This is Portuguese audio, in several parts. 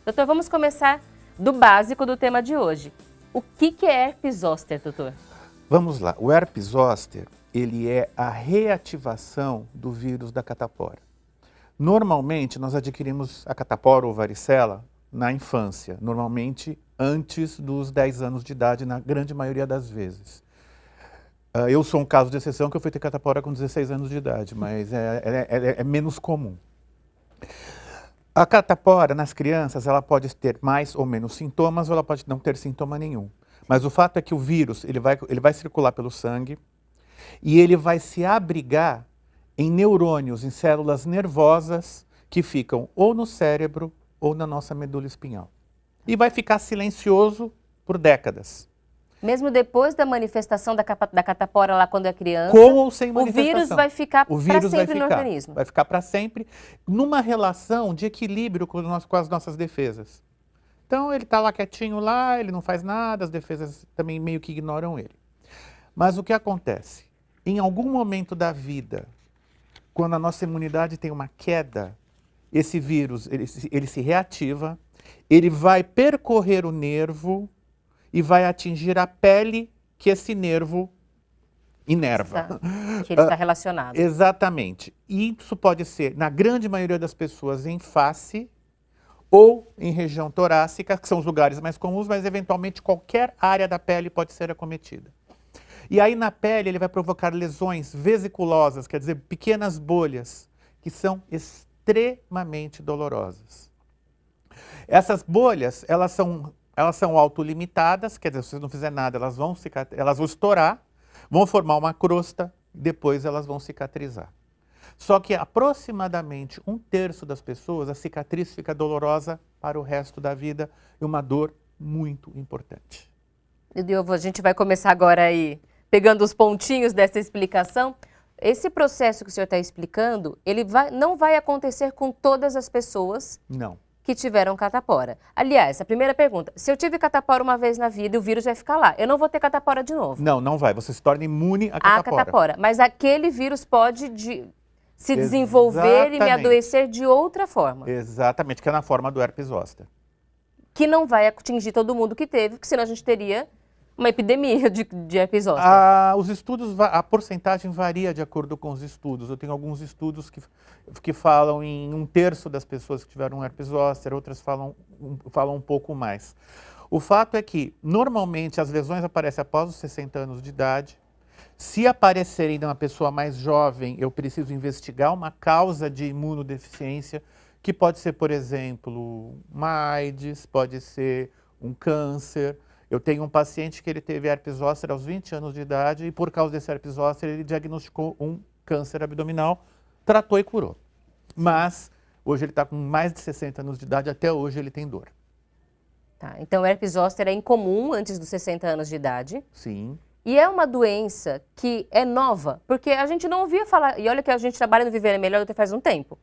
Doutor, vamos começar do básico do tema de hoje. O que é herpes zoster, doutor? Vamos lá. O herpes zoster, ele é a reativação do vírus da catapora. Normalmente, nós adquirimos a catapora ou varicela na infância, normalmente antes dos 10 anos de idade, na grande maioria das vezes. Eu sou um caso de exceção, que eu fui ter catapora com 16 anos de idade, mas é menos comum. A catapora, nas crianças, ela pode ter mais ou menos sintomas, ou ela pode não ter sintoma nenhum. Mas o fato é que o vírus, ele vai circular pelo sangue e ele vai se abrigar em neurônios, em células nervosas que ficam ou no cérebro ou na nossa medula espinhal. E vai ficar silencioso por décadas. Mesmo depois da manifestação da catapora lá quando é criança, com ou sem manifestação, o vírus vai ficar para sempre no organismo. Vai ficar para sempre, numa relação de equilíbrio com as nossas defesas. Então ele está lá quietinho lá, ele não faz nada, as defesas também meio que ignoram ele. Mas o que acontece? Em algum momento da vida, quando a nossa imunidade tem uma queda, esse vírus ele se reativa, ele vai percorrer o nervo e vai atingir a pele que esse nervo inerva. Que ele está relacionado. Exatamente. E isso pode ser, na grande maioria das pessoas, em face ou em região torácica, que são os lugares mais comuns, mas eventualmente qualquer área da pele pode ser acometida. E aí na pele ele vai provocar lesões vesiculosas, quer dizer, pequenas bolhas, que são extremamente dolorosas. Essas bolhas, elas são autolimitadas, quer dizer, se você não fizer nada, elas vão estourar, vão formar uma crosta, depois elas vão cicatrizar. Só que aproximadamente 1/3 das pessoas, a cicatriz fica dolorosa para o resto da vida e uma dor muito importante. A gente vai começar agora aí, pegando os pontinhos dessa explicação. Esse processo que o senhor está explicando, ele não vai acontecer com todas as pessoas que tiveram catapora. Aliás, a primeira pergunta, se eu tive catapora uma vez na vida e o vírus vai ficar lá, eu não vou ter catapora de novo? Não, não vai. Você se torna imune à catapora. Mas aquele vírus pode se desenvolver e me adoecer de outra forma. Exatamente, que é na forma do herpes zoster. Que não vai atingir todo mundo que teve, porque senão a gente teria uma epidemia de herpes zoster. Os estudos, a porcentagem varia de acordo com os estudos. Eu tenho alguns estudos que falam em 1/3 das pessoas que tiveram herpes zoster, outras falam um pouco mais. O fato é que, normalmente, as lesões aparecem após os 60 anos de idade. Se aparecerem numa pessoa mais jovem, eu preciso investigar uma causa de imunodeficiência, que pode ser, por exemplo, uma AIDS, pode ser um câncer. Eu tenho um paciente que ele teve herpes zoster aos 20 anos de idade e por causa desse herpes zoster ele diagnosticou um câncer abdominal, tratou e curou. Mas hoje ele está com mais de 60 anos de idade, até hoje ele tem dor. Tá, então o herpes zoster é incomum antes dos 60 anos de idade. Sim. E é uma doença que é nova, porque a gente não ouvia falar, e olha que a gente trabalha no Viver é Melhor até faz um tempo.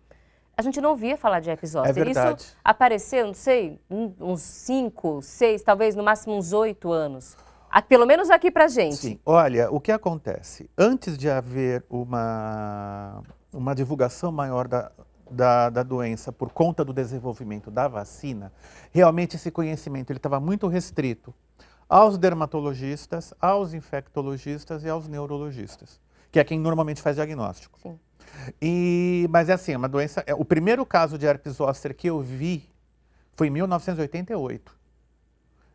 A gente não ouvia falar de herpes zoster. É verdade. Isso apareceu, não sei, uns 5, 6, talvez no máximo uns 8 anos. Pelo menos aqui pra gente. Sim, olha, o que acontece? Antes de haver uma divulgação maior da doença por conta do desenvolvimento da vacina, realmente esse conhecimento estava muito restrito aos dermatologistas, aos infectologistas e aos neurologistas, que é quem normalmente faz diagnóstico. Sim. Mas é assim, uma doença. O primeiro caso de herpes zoster que eu vi foi em 1988,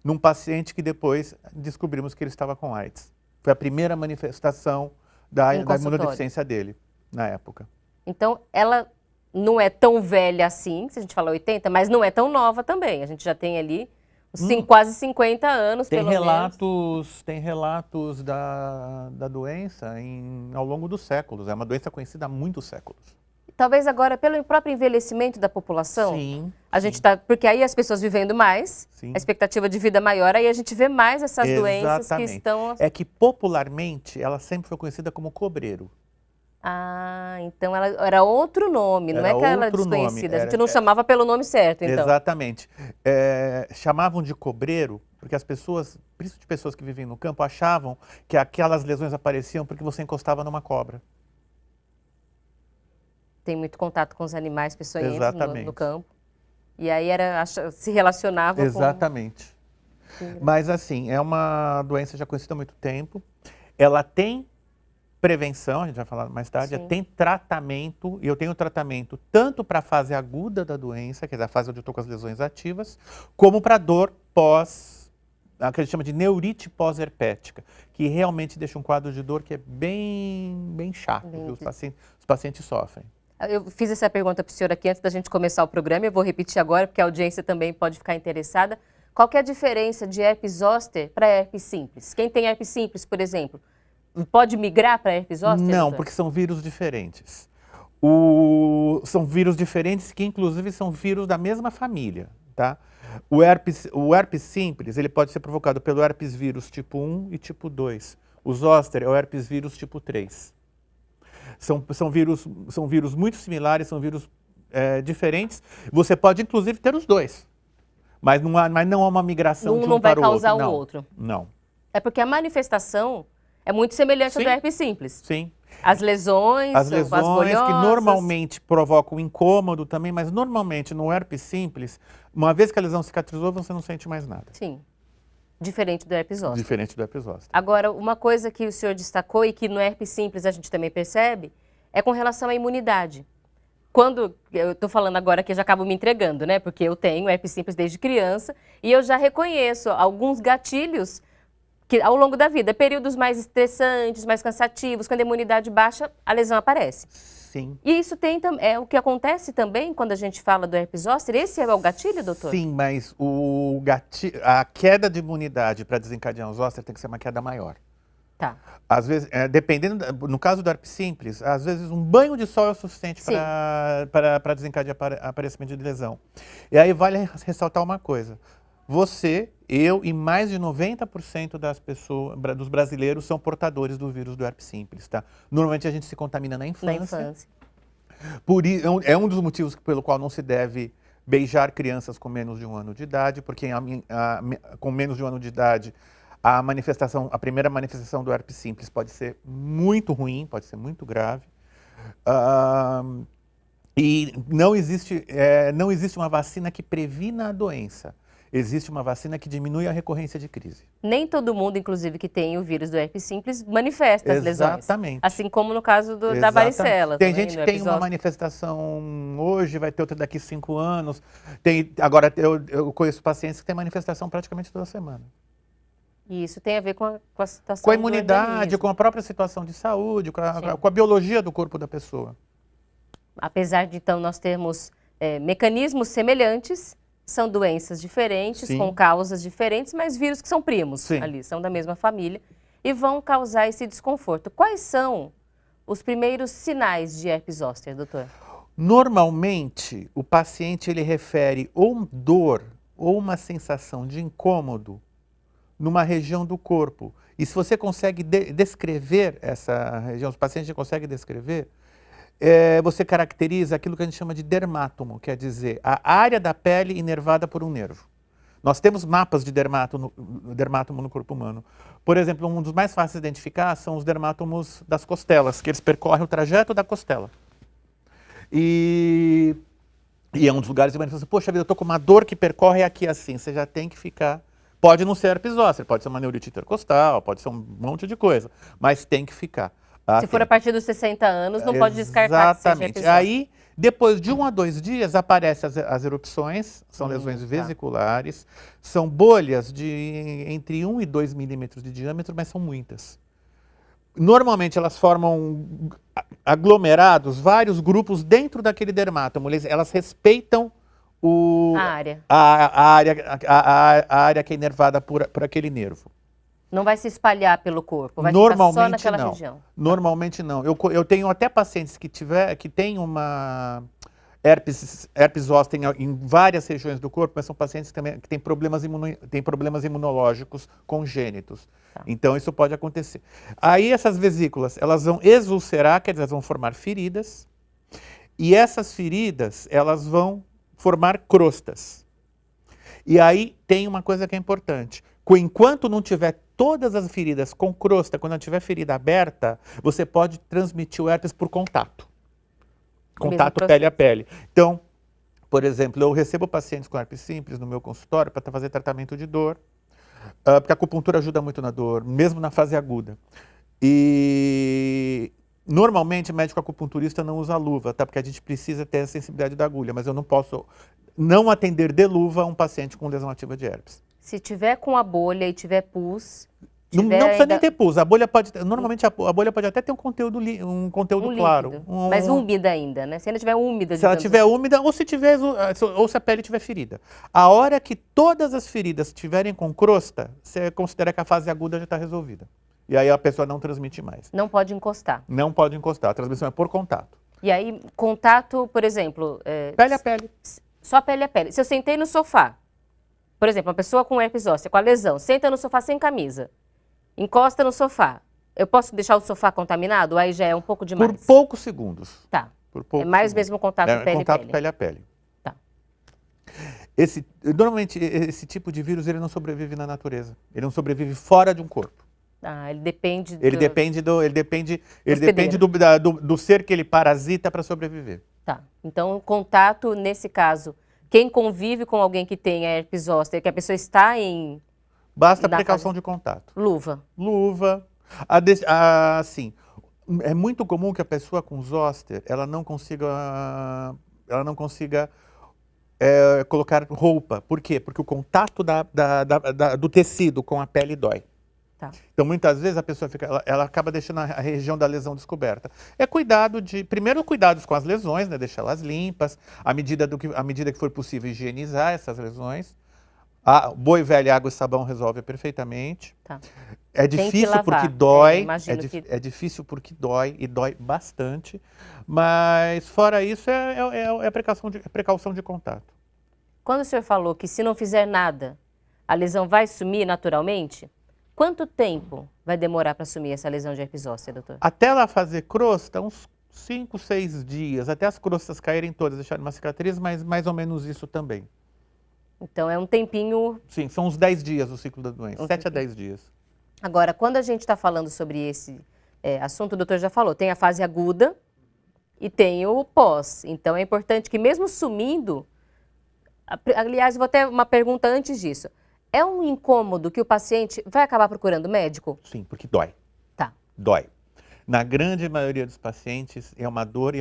num paciente que depois descobrimos que ele estava com AIDS. Foi a primeira manifestação da imunodeficiência dele, na época. Então, ela não é tão velha assim, se a gente fala 80, mas não é tão nova também. A gente já tem ali quase 50 anos, pelo menos. Tem relatos da doença ao longo dos séculos. É uma doença conhecida há muitos séculos. Talvez agora, pelo próprio envelhecimento da população, sim, gente porque aí as pessoas vivendo mais, a expectativa de vida maior, aí a gente vê mais essas doenças que estão... É que popularmente ela sempre foi conhecida como cobreiro. Então ela era outro nome, não é que ela é desconhecida, a gente não chamava pelo nome certo, então. Exatamente. Chamavam de cobreiro porque as pessoas, principalmente pessoas que vivem no campo, achavam que aquelas lesões apareciam porque você encostava numa cobra. Tem muito contato com os animais, pessoas entram no campo E aí se relacionava Exatamente. Mas assim, é uma doença já conhecida há muito tempo. Ela tem prevenção, a gente vai falar mais tarde, tem tratamento, e eu tenho tratamento tanto para a fase aguda da doença, que é a fase onde eu estou com as lesões ativas, como para dor a que a gente chama de neurite pós-herpética, que realmente deixa um quadro de dor que é bem chato, que os pacientes sofrem. Eu fiz essa pergunta para o senhor aqui antes da gente começar o programa, eu vou repetir agora, porque a audiência também pode ficar interessada. Qual que é a diferença de herpes zoster para herpes simples? Quem tem herpes simples, por exemplo, pode migrar para herpes zoster? Não, doutor? porque são vírus diferentes. São vírus diferentes que, inclusive, são vírus da mesma família, tá? O herpes simples, ele pode ser provocado pelo herpes vírus tipo 1 e tipo 2. O zoster é o herpes vírus tipo 3. São vírus muito similares, são vírus diferentes. Você pode, inclusive, ter os dois. Mas não há uma migração de um para o outro. Um não vai causar o outro. Não. É porque a manifestação é muito semelhante à do herpes simples. Sim. As lesões as bolhosas, que normalmente provocam incômodo também, mas normalmente no herpes simples, uma vez que a lesão cicatrizou, você não sente mais nada. Sim. Diferente do herpes zoster. Diferente do herpes zoster. Agora, uma coisa que o senhor destacou e que no herpes simples a gente também percebe, é com relação à imunidade. Quando, eu estou falando agora que eu já acabo me entregando, né? Porque eu tenho herpes simples desde criança e eu já reconheço alguns gatilhos que ao longo da vida, períodos mais estressantes, mais cansativos, quando a imunidade baixa, a lesão aparece. Sim. E isso é o que acontece também quando a gente fala do herpes zoster? Esse é o gatilho, doutor? Sim, mas a queda de imunidade para desencadear o zoster tem que ser uma queda maior. Tá. Às vezes, dependendo, no caso do herpes simples, às vezes um banho de sol é o suficiente para desencadear aparecimento de lesão. E aí vale ressaltar uma coisa. Você, eu e mais de 90% dos brasileiros são portadores do vírus do herpes simples, tá? Normalmente a gente se contamina na infância. É um dos motivos pelo qual não se deve beijar crianças com menos de 1 ano de idade, porque com menos de 1 ano de idade a primeira manifestação do herpes simples pode ser muito ruim, pode ser muito grave. E não existe uma vacina que previna a doença. Existe uma vacina que diminui a recorrência de crise. Nem todo mundo, inclusive, que tem o vírus do herpes simples, manifesta as lesões. Exatamente. Assim como no caso da varicela. Tem gente que tem uma manifestação hoje, vai ter outra daqui a 5 anos. Agora, eu conheço pacientes que têm manifestação praticamente toda semana. E isso tem a ver com a situação com a imunidade, com a própria situação de saúde, com a biologia do corpo da pessoa. Apesar de, então, nós termos mecanismos semelhantes, são doenças diferentes, com causas diferentes, mas vírus que são primos ali, são da mesma família e vão causar esse desconforto. Quais são os primeiros sinais de herpes zoster, doutor? Normalmente, o paciente ele refere ou dor ou uma sensação de incômodo numa região do corpo. E se você consegue descrever essa região, os pacientes conseguem descrever, você caracteriza aquilo que a gente chama de dermátomo, quer dizer, a área da pele inervada por um nervo. Nós temos mapas de dermátomo no corpo humano. Por exemplo, um dos mais fáceis de identificar são os dermátomos das costelas, que eles percorrem o trajeto da costela. E é um dos lugares de manifestação. Poxa vida, eu estou com uma dor que percorre aqui assim, você já tem que ficar... Pode não ser herpes zoster, pode ser uma neurite intercostal, pode ser um monte de coisa, mas tem que ficar. Se for a partir dos 60 anos, não pode descartar que seja herpes zoster. Aí, depois de 1 a 2 dias, aparecem as erupções, são lesões vesiculares, são bolhas de entre 1 e 2 milímetros de diâmetro, mas são muitas. Normalmente elas formam aglomerados, vários grupos dentro daquele dermátomo, elas respeitam a área que é inervada por aquele nervo. Não vai se espalhar pelo corpo, vai ficar só naquela região. Normalmente não. Eu tenho até pacientes que têm uma herpes zoster em várias regiões do corpo, mas são pacientes que têm problemas imunológicos congênitos. Tá. Então isso pode acontecer. Aí essas vesículas, elas vão exulcerar, quer dizer, elas vão formar feridas, e essas feridas, elas vão formar crostas. E aí tem uma coisa que é importante. Enquanto não tiver todas as feridas com crosta, quando não tiver ferida aberta, você pode transmitir o herpes por contato. Contato pele a pele. Então, Por exemplo, eu recebo pacientes com herpes simples no meu consultório para fazer tratamento de dor, porque a acupuntura ajuda muito na dor, mesmo na fase aguda. E normalmente médico acupunturista não usa luva, tá? Porque a gente precisa ter a sensibilidade da agulha, mas eu não posso não atender de luva um paciente com lesão ativa de herpes. Se tiver com a bolha e tiver pus... Não precisa nem ter pus, a bolha pode, normalmente a bolha pode até ter um conteúdo claro. Líquido, mas úmida ainda, né? Se ela estiver úmida. Se ela estiver úmida ou se a pele estiver ferida. A hora que todas as feridas estiverem com crosta, você considera que a fase aguda já está resolvida. E aí a pessoa não transmite mais. Não pode encostar. Não pode encostar, a transmissão é por contato. E aí, contato, por exemplo... pele a pele. Só pele a pele. Se eu sentei no sofá, por exemplo, uma pessoa com herpes zoster, com a lesão, senta no sofá sem camisa, encosta no sofá. Eu posso deixar o sofá contaminado? Aí já é um pouco demais. Por poucos segundos. Tá. Por poucos é mais segundos. mesmo contato pele a pele. Contato pele a pele. Tá. Normalmente, esse tipo de vírus ele não sobrevive na natureza. Ele não sobrevive fora de um corpo. Ah, ele depende do... Ele depende do ser que ele parasita para sobreviver. Tá. Então, contato, nesse caso, quem convive com alguém que tenha herpes zoster, que a pessoa está em... Basta precaução de contato. Luva. Luva. Assim, é muito comum que a pessoa com zoster, ela não consiga colocar roupa. Por quê? Porque o contato do tecido com a pele dói. Tá. Então, muitas vezes, a pessoa ela acaba deixando a região da lesão descoberta. Primeiro, cuidados com as lesões, né? Deixá-las limpas, à medida que for possível higienizar essas lesões. Boa e velha água e sabão resolve perfeitamente. Tá. É difícil porque dói, é difícil porque dói e dói bastante, mas fora isso é precaução de contato. Quando o senhor falou que se não fizer nada, a lesão vai sumir naturalmente, quanto tempo vai demorar para sumir essa lesão de herpes zoster, doutor? Até ela fazer crosta, uns 5, 6 dias, até as crostas caírem todas, deixarem uma cicatriz, mas mais ou menos isso também. Então é um tempinho... Sim, são uns 10 dias o ciclo da doença, 7 a 10 dias. Agora, quando a gente está falando sobre esse assunto, o doutor já falou, tem a fase aguda e tem o pós. Então é importante que mesmo sumindo... Aliás, vou ter uma pergunta antes disso. É um incômodo que o paciente vai acabar procurando médico? Sim, porque dói. Tá. Dói. Na grande maioria dos pacientes é uma dor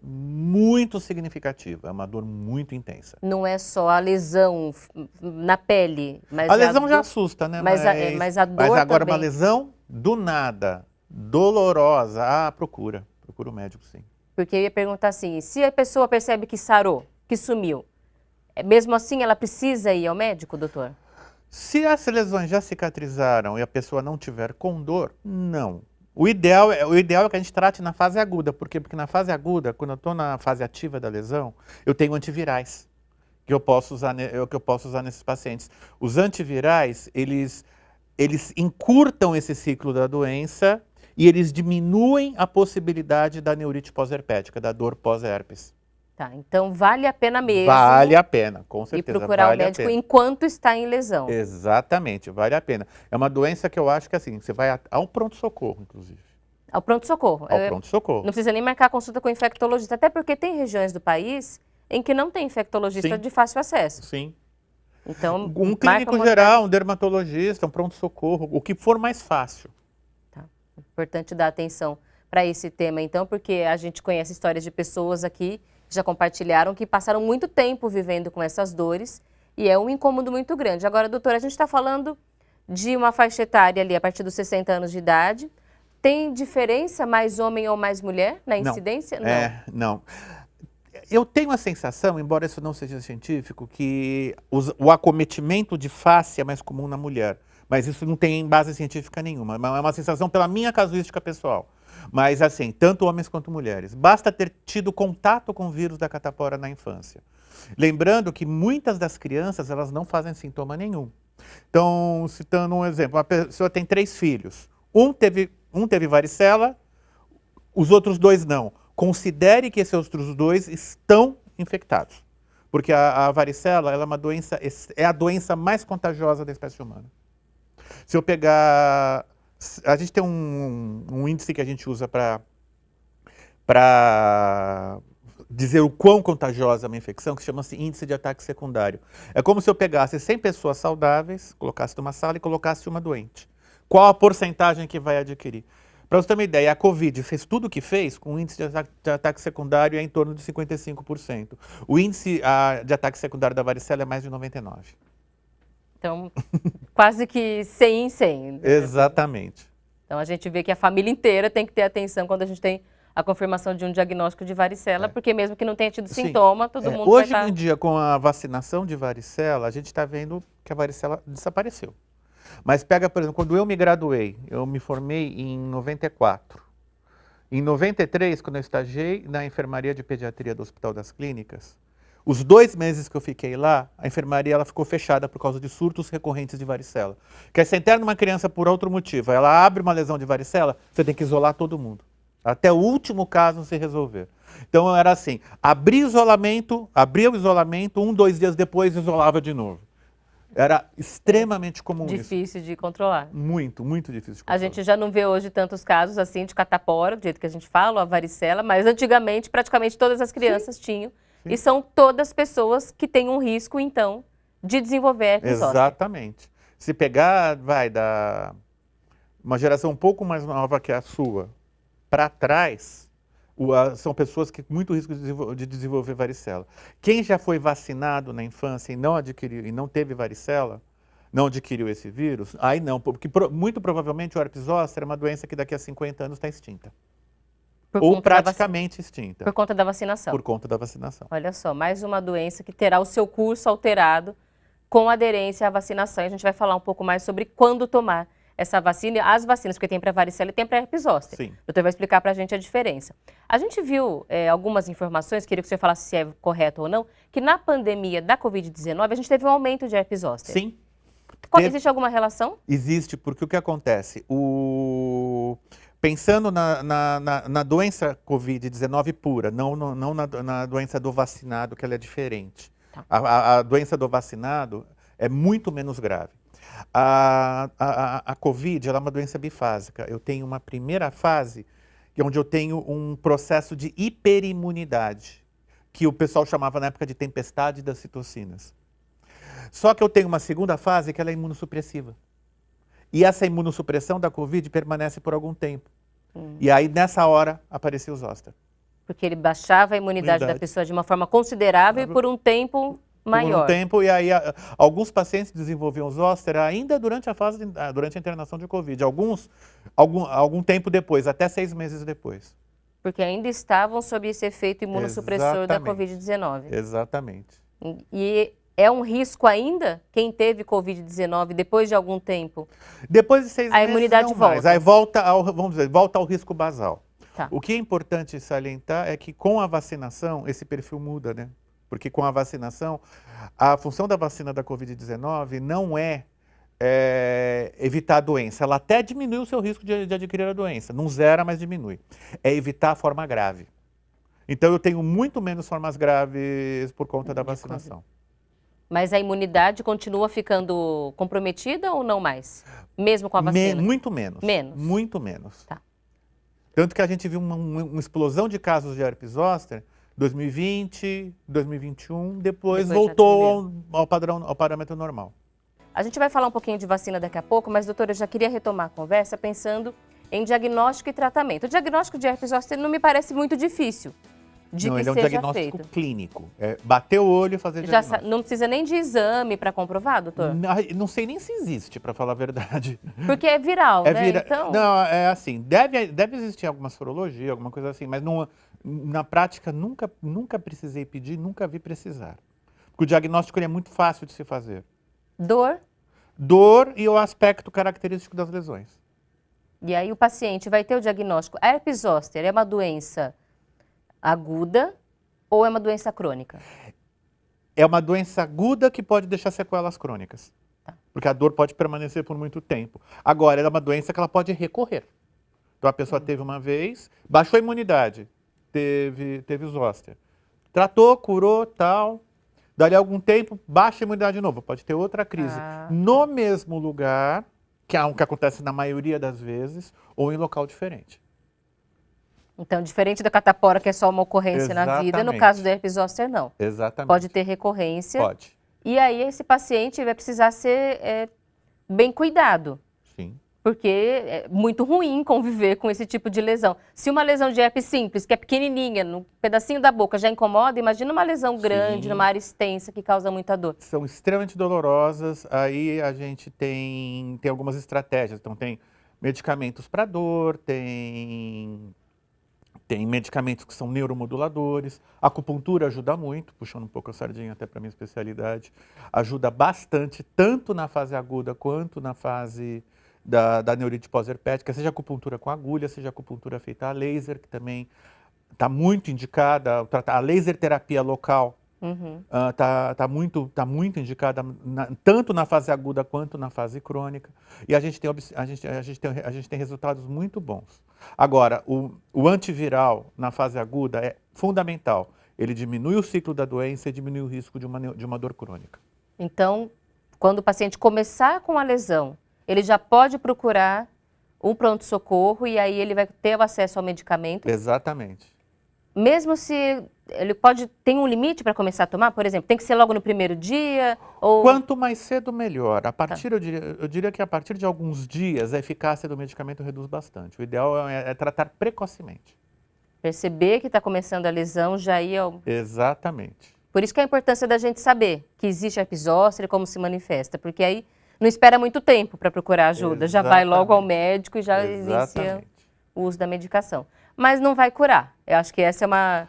muito significativa, é uma dor muito intensa. Não é só a lesão na pele, mas a lesão já assusta, né? Mas a dor Mas agora também... uma lesão do nada, dolorosa, procura o médico, sim. Porque eu ia perguntar assim, se a pessoa percebe que sarou, que sumiu, mesmo assim ela precisa ir ao médico, doutor? Se as lesões já cicatrizaram e a pessoa não tiver com dor, não. O ideal é que a gente trate na fase aguda. Por quê? Porque na fase aguda, quando eu estou na fase ativa da lesão, eu tenho antivirais que eu posso usar nesses pacientes. Os antivirais, eles encurtam esse ciclo da doença e eles diminuem a possibilidade da neurite pós-herpética, da dor pós-herpes. Tá, então vale a pena mesmo. Vale a pena, com certeza. E procurar o médico enquanto está em lesão. Exatamente, vale a pena. É uma doença que eu acho que assim, você vai ao pronto-socorro, inclusive. Ao pronto-socorro. Ao pronto-socorro. Não precisa nem marcar consulta com infectologista, até porque tem regiões do país em que não tem infectologista de fácil acesso. Sim. Então, um clínico geral, um dermatologista, um pronto-socorro, o que for mais fácil. Tá. Importante dar atenção para esse tema, então, porque a gente conhece histórias de pessoas aqui já compartilharam que passaram muito tempo vivendo com essas dores e é um incômodo muito grande. Agora, doutora, a gente está falando de uma faixa etária ali a partir dos 60 anos de idade. Tem diferença mais homem ou mais mulher na incidência? Não. Não. Eu tenho a sensação, embora isso não seja científico, que o acometimento de face é mais comum na mulher. Mas isso não tem base científica nenhuma. É uma sensação pela minha casuística pessoal. Mas assim, tanto homens quanto mulheres. Basta ter tido contato com o vírus da catapora na infância. Lembrando que muitas das crianças, elas não fazem sintoma nenhum. Então, citando um exemplo, uma pessoa tem 3 filhos. Um teve varicela, os outros 2 não. Considere que esses outros 2 estão infectados. Porque a varicela ela é a doença mais contagiosa da espécie humana. Se eu pegar... A gente tem um índice que a gente usa para dizer o quão contagiosa é uma infecção, que chama-se índice de ataque secundário. É como se eu pegasse 100 pessoas saudáveis, colocasse numa sala e colocasse uma doente. Qual a porcentagem que vai adquirir? Para você ter uma ideia, a Covid fez tudo o que fez, com o índice de ataque secundário é em torno de 55%. O índice de ataque secundário da varicela é mais de 99%. Então, quase que 100 em 100. Exatamente. Então, a gente vê que a família inteira tem que ter atenção quando a gente tem a confirmação de um diagnóstico de varicela, porque mesmo que não tenha tido sintoma, todo mundo hoje vai em dia, com a vacinação de varicela, a gente está vendo que a varicela desapareceu. Mas pega, por exemplo, quando eu me graduei, eu me formei em 94. Em 93, quando eu estagiei na enfermaria de pediatria do Hospital das Clínicas, os 2 meses que eu fiquei lá, a enfermaria ela ficou fechada por causa de surtos recorrentes de varicela. Porque se interna uma criança por outro motivo, ela abre uma lesão de varicela, você tem que isolar todo mundo. Até o último caso se resolver. Então era assim, abria o isolamento, 1, 2 dias depois isolava de novo. Era extremamente comum isso. Difícil de controlar. Muito, muito difícil de controlar. A gente já não vê hoje tantos casos assim de catapora, do jeito que a gente fala, a varicela, mas antigamente praticamente todas as crianças tinham. Sim. E são todas pessoas que têm um risco, então, de desenvolver herpes zoster. Exatamente. Se pegar, uma geração um pouco mais nova que a sua, para trás, são pessoas que têm muito risco de desenvolver varicela. Quem já foi vacinado na infância e não adquiriu e não teve varicela, não adquiriu esse vírus, aí não, porque muito provavelmente o herpes zoster é uma doença que daqui a 50 anos está extinta. Ou praticamente extinta. Por conta da vacinação. Por conta da vacinação. Olha só, mais uma doença que terá o seu curso alterado com aderência à vacinação. A gente vai falar um pouco mais sobre quando tomar essa vacina, as vacinas, porque tem para varicela e tem para herpes zoster. Sim. O doutor vai explicar para a gente a diferença. A gente viu algumas informações, queria que o senhor falasse se é correto ou não, que na pandemia da Covid-19 a gente teve um aumento de herpes zoster. Sim. Existe alguma relação? Existe, porque o que acontece? Pensando na doença Covid-19 pura, não na doença do vacinado, que ela é diferente. Tá. A doença do vacinado é muito menos grave. A Covid ela é uma doença bifásica. Eu tenho uma primeira fase, onde eu tenho um processo de hiperimunidade, que o pessoal chamava na época de tempestade das citocinas. Só que eu tenho uma segunda fase que ela é imunossupressiva. E essa imunossupressão da Covid permanece por algum tempo. E aí, nessa hora, apareceu o zoster. Porque ele baixava a imunidade da pessoa de uma forma considerável e por um tempo maior. Por um tempo, e aí alguns pacientes desenvolviam zoster ainda durante a internação de Covid. Algum tempo depois, até 6 meses depois. Porque ainda estavam sob esse efeito imunossupressor da Covid-19. Exatamente. E é um risco ainda quem teve Covid-19 depois de algum tempo? Depois de 6 meses, a imunidade não volta. Mais. Aí volta ao risco basal. Tá. O que é importante salientar é que com a vacinação esse perfil muda, né? Porque com a vacinação, a função da vacina da Covid-19 não é evitar a doença. Ela até diminui o seu risco de adquirir a doença. Não zera, mas diminui. É evitar a forma grave. Então eu tenho muito menos formas graves por conta da vacinação. Mas a imunidade continua ficando comprometida ou não mais? Mesmo com a vacina? Muito menos. Menos? Muito menos. Tá. Tanto que a gente viu uma explosão de casos de herpes zoster 2020, 2021, depois voltou ao parâmetro normal. A gente vai falar um pouquinho de vacina daqui a pouco, mas, doutora, eu já queria retomar a conversa pensando em diagnóstico e tratamento. O diagnóstico de herpes zoster não me parece muito difícil. Não, ele é um diagnóstico clínico. Bater o olho e fazer diagnóstico. Não precisa nem de exame para comprovar, doutor? Não sei nem se existe, para falar a verdade. Porque é viral, né? Então... Não, é assim, deve existir alguma sorologia, alguma coisa assim, mas na prática nunca precisei pedir, nunca vi precisar. Porque o diagnóstico ele é muito fácil de se fazer. Dor? Dor e o aspecto característico das lesões. E aí o paciente vai ter o diagnóstico. A herpes zoster é uma doença aguda ou é uma doença crônica? É uma doença aguda que pode deixar sequelas crônicas. Tá. Porque a dor pode permanecer por muito tempo. Agora, ela é uma doença que ela pode recorrer. Então a pessoa teve uma vez, baixou a imunidade, teve zoster. Tratou, curou, tal. Dali a algum tempo, baixa a imunidade de novo. Pode ter outra crise. No mesmo lugar, que é o que acontece na maioria das vezes, ou em local diferente. Então, diferente da catapora, que é só uma ocorrência na vida, no caso do herpes zoster, não. Exatamente. Pode ter recorrência. Pode. E aí, esse paciente vai precisar ser bem cuidado. Sim. Porque é muito ruim conviver com esse tipo de lesão. Se uma lesão de herpes simples, que é pequenininha, no pedacinho da boca, já incomoda, imagina uma lesão grande, numa área extensa, que causa muita dor. São extremamente dolorosas, aí a gente tem algumas estratégias. Então, tem medicamentos para dor, tem medicamentos que são neuromoduladores, a acupuntura ajuda muito, puxando um pouco a sardinha até para minha especialidade, ajuda bastante, tanto na fase aguda quanto na fase da neurite pós-herpética, seja acupuntura com agulha, seja acupuntura feita a laser, que também está muito indicada, a laser terapia local tá muito indicada tanto na fase aguda quanto na fase crônica, e a gente tem resultados muito bons. Agora, o antiviral na fase aguda é fundamental, ele diminui o ciclo da doença e diminui o risco de uma dor crônica. Então, quando o paciente começar com a lesão, ele já pode procurar um pronto-socorro e aí ele vai ter o acesso ao medicamento. Exatamente. Mesmo se ele tem um limite para começar a tomar, por exemplo, tem que ser logo no primeiro dia? Ou... Quanto mais cedo, melhor. Eu diria que a partir de alguns dias, a eficácia do medicamento reduz bastante. O ideal é tratar precocemente. Perceber que está começando a lesão já ir ao... Exatamente. Por isso que é a importância da gente saber que existe herpes zoster e como se manifesta, porque aí não espera muito tempo para procurar ajuda, já vai logo ao médico e já inicia o uso da medicação. Mas não vai curar. Eu acho que essa é uma...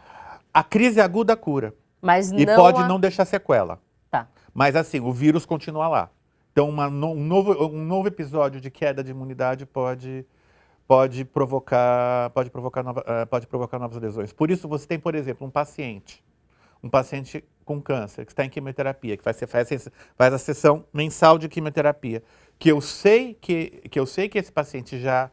A crise aguda cura. Mas e pode não deixar sequela. Tá. Mas assim, o vírus continua lá. Então, um novo episódio de queda de imunidade pode provocar novas lesões. Por isso, você tem, por exemplo, um paciente com câncer, que está em quimioterapia, que faz a sessão mensal de quimioterapia, que eu sei que esse paciente já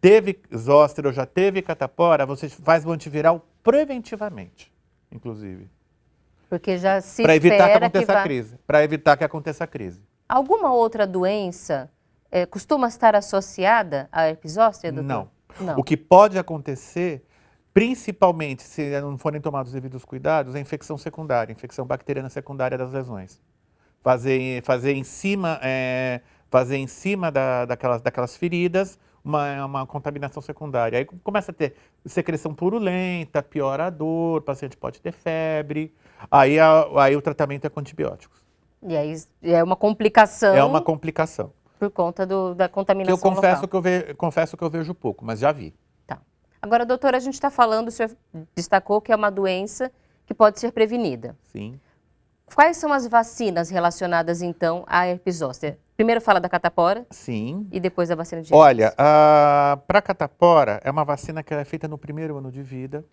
teve zoster ou já teve catapora, você faz o antiviral preventivamente, inclusive. Porque já se para evitar que aconteça a crise. Para evitar que aconteça a crise. Alguma outra doença costuma estar associada à herpes zoster, doutor? Não. O que pode acontecer, principalmente se não forem tomados os devidos cuidados, é infecção secundária, infecção bacteriana secundária das lesões. Fazer em cima daquelas feridas uma contaminação secundária. Aí começa a ter secreção purulenta, piora a dor, o paciente pode ter febre. Aí o tratamento é com antibióticos. E aí é uma complicação. É uma complicação. Por conta da contaminação local. Confesso que eu vejo pouco, mas já vi. Tá. Agora, doutora, a gente está falando, o senhor destacou que é uma doença que pode ser prevenida. Sim. Quais são as vacinas relacionadas, então, à herpes zoster? Primeiro fala da catapora. Sim. E depois da vacina de herpes. Olha, para a catapora, é uma vacina que é feita no primeiro ano de vida.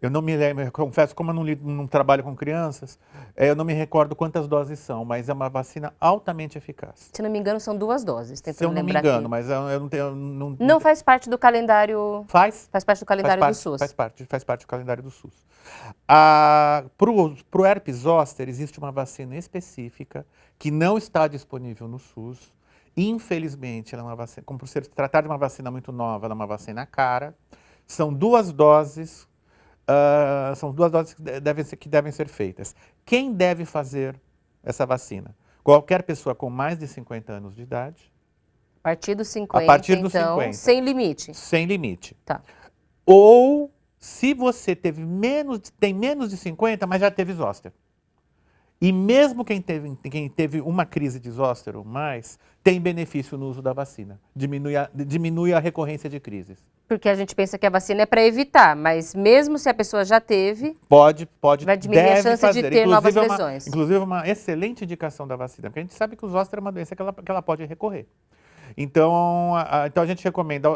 Eu não me lembro, eu confesso, como eu não trabalho com crianças, eu não me recordo quantas doses são, mas é uma vacina altamente eficaz. Se não me engano, são 2 doses. Se eu não me engano, mas eu não tenho... Não faz parte do calendário... Faz parte do calendário do SUS. Faz parte do calendário do SUS. Para o herpes zoster, existe uma vacina específica que não está disponível no SUS. Infelizmente, ela é uma vacina, como por se tratar de uma vacina muito nova, ela é uma vacina cara. São 2 doses... que devem ser feitas. Quem deve fazer essa vacina? Qualquer pessoa com mais de 50 anos de idade. A partir dos 50, então, 50. Sem limite. Sem limite. Tá. Ou se você tem menos de 50, mas já teve zoster. E mesmo quem teve uma crise de zoster ou mais, tem benefício no uso da vacina. Diminui a recorrência de crises. Porque a gente pensa que a vacina é para evitar, mas mesmo se a pessoa já teve, vai diminuir a chance de ter novas lesões. Inclusive, uma excelente indicação da vacina, porque a gente sabe que o zoster é uma doença que ela pode recorrer. Então a gente recomenda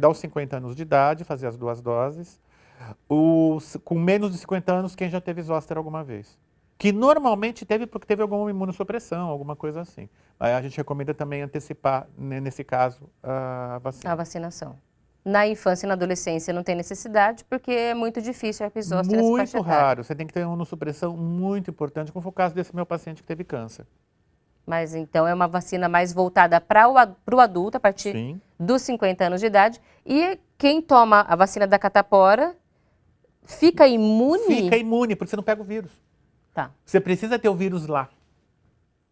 aos 50 anos de idade fazer as 2 doses. Com menos de 50 anos, quem já teve zoster alguma vez. Que normalmente teve porque teve alguma imunossupressão, alguma coisa assim. Aí a gente recomenda também antecipar, nesse caso, a vacina. A vacinação. Na infância e na adolescência não tem necessidade, porque é muito difícil a herpes zoster nessa faixa etária. Muito raro. Você tem que ter uma imunossupressão muito importante, como foi o caso desse meu paciente que teve câncer. Mas então é uma vacina mais voltada para o adulto, a partir dos 50 anos de idade. E quem toma a vacina da catapora fica imune? Fica imune, porque você não pega o vírus. Tá. Você precisa ter o vírus lá.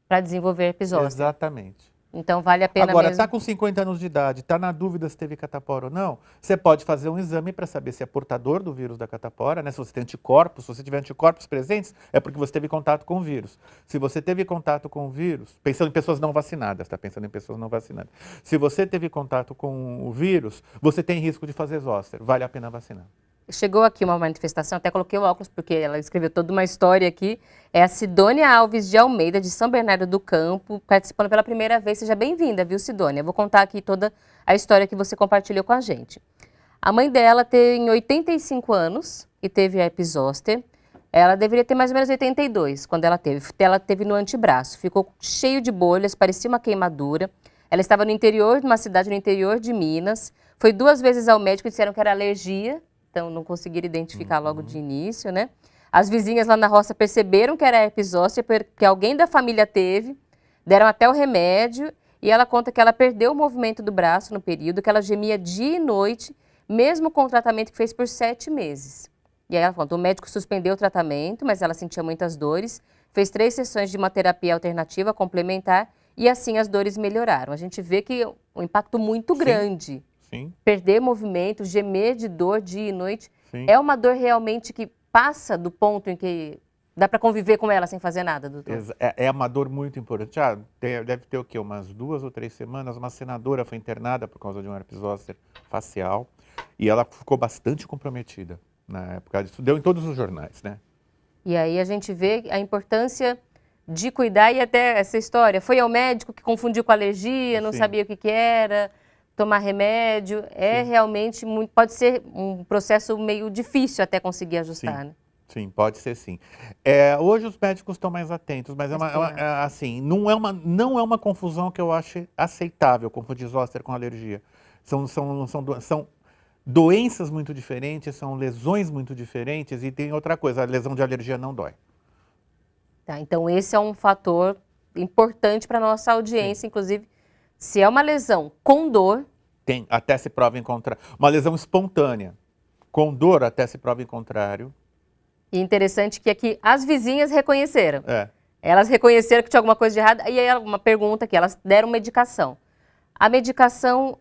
Para desenvolver herpes zoster. Exatamente. Então vale a pena Agora, mesmo. está com 50 anos de idade, está na dúvida se teve catapora ou não, você pode fazer um exame para saber se é portador do vírus da catapora, né? Se você tem anticorpos, se você tiver anticorpos presentes, é porque você teve contato com o vírus. Se você teve contato com o vírus, pensando em pessoas não vacinadas, tá pensando em pessoas não vacinadas. Se você teve contato com o vírus, você tem risco de fazer zoster, vale a pena vacinar. Chegou aqui uma manifestação, até coloquei o óculos porque ela escreveu toda uma história aqui. É a Sidônia Alves de Almeida, de São Bernardo do Campo, participando pela primeira vez. Seja bem-vinda, viu, Sidônia? Vou contar aqui toda a história que você compartilhou com a gente. A mãe dela tem 85 anos e teve herpes zoster. Ela deveria ter mais ou menos 82 quando ela teve. Ela teve no antebraço, ficou cheio de bolhas, parecia uma queimadura. Ela estava no interior, numa cidade no interior de Minas. Foi 2 vezes ao médico e disseram que era alergia. Então, não conseguiram identificar logo de início, né? As vizinhas lá na roça perceberam que era herpes zoster, porque alguém da família teve, deram até o remédio, e ela conta que ela perdeu o movimento do braço no período, que ela gemia dia e noite, mesmo com o tratamento que fez por 7 meses. E aí ela conta, o médico suspendeu o tratamento, mas ela sentia muitas dores, fez 3 sessões de uma terapia alternativa complementar, e assim as dores melhoraram. A gente vê que um impacto muito grande. Sim. Perder movimento, gemer de dor dia e noite, Sim. é uma dor realmente que passa do ponto em que dá para conviver com ela sem fazer nada, doutor? É uma dor muito importante. Deve ter o quê? Umas 2 ou 3 semanas, uma senadora foi internada por causa de um herpes zoster facial e ela ficou bastante comprometida na época. Isso deu em todos os jornais, né? E aí a gente vê a importância de cuidar e até essa história. Foi ao médico que confundiu com alergia, não sabia o que era... Tomar remédio, realmente muito, pode ser um processo meio difícil até conseguir ajustar, né? Sim, pode ser sim. Hoje os médicos estão mais atentos, mas assim, não é uma confusão que eu acho aceitável, confundir zoster com alergia. São doenças muito diferentes, são lesões muito diferentes e tem outra coisa, a lesão de alergia não dói. Tá, então esse é um fator importante para a nossa audiência, inclusive. Se é uma lesão com dor... Tem, até se prova em contrário. Uma lesão espontânea, com dor, até se prova em contrário. E interessante que aqui as vizinhas reconheceram. É. Elas reconheceram que tinha alguma coisa de errado. E aí uma pergunta aqui, elas deram medicação. A medicação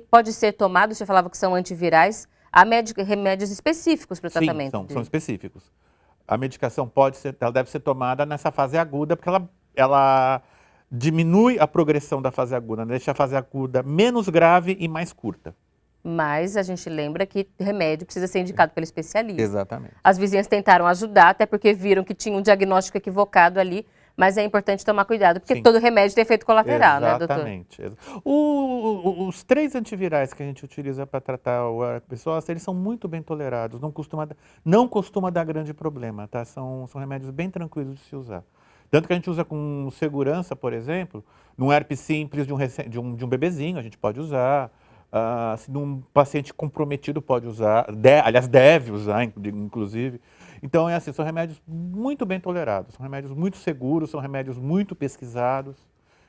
pode ser tomada, você falava que são antivirais, há remédios específicos para o tratamento? Sim, são específicos. A medicação ela deve ser tomada nessa fase aguda, porque ela diminui a progressão da fase aguda, deixa a fase aguda menos grave e mais curta. Mas a gente lembra que remédio precisa ser indicado pelo especialista. Exatamente. As vizinhas tentaram ajudar, até porque viram que tinha um diagnóstico equivocado ali, mas é importante tomar cuidado, porque todo remédio tem efeito colateral, né, doutor? Exatamente. Os 3 antivirais que a gente utiliza para tratar o herpes zoster, eles são muito bem tolerados, não costuma dar grande problema, tá? São remédios bem tranquilos de se usar. Tanto que a gente usa com segurança, por exemplo, num herpes simples de um bebezinho, a gente pode usar. Se num paciente comprometido pode usar, aliás, deve usar, inclusive. Então, são remédios muito bem tolerados, são remédios muito seguros, são remédios muito pesquisados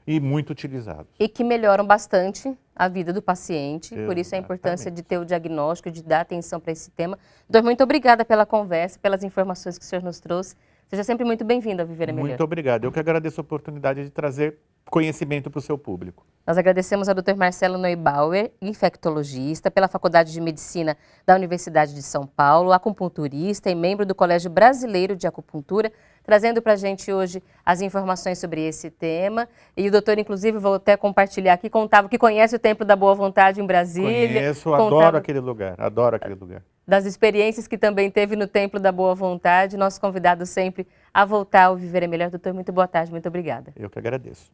e muito utilizados. E que melhoram bastante a vida do paciente, por isso a importância de ter o diagnóstico, de dar atenção para esse tema. Doutor, muito obrigada pela conversa, pelas informações que o senhor nos trouxe. Seja sempre muito bem-vindo ao Viver é Melhor. Muito obrigado. Eu que agradeço a oportunidade de trazer conhecimento para o seu público. Nós agradecemos ao Dr. Marcelo Neubauer, infectologista, pela Faculdade de Medicina da Universidade de São Paulo, acupunturista e membro do Colégio Brasileiro de Acupuntura, trazendo para a gente hoje as informações sobre esse tema. E o doutor, inclusive, vou até compartilhar aqui, contava que conhece o Templo da Boa Vontade em Brasília. Conheço, adoro aquele lugar, adoro aquele lugar. Das experiências que também teve no Templo da Boa Vontade, nosso convidado sempre a voltar ao Viver é Melhor. Doutor, muito boa tarde, muito obrigada. Eu que agradeço.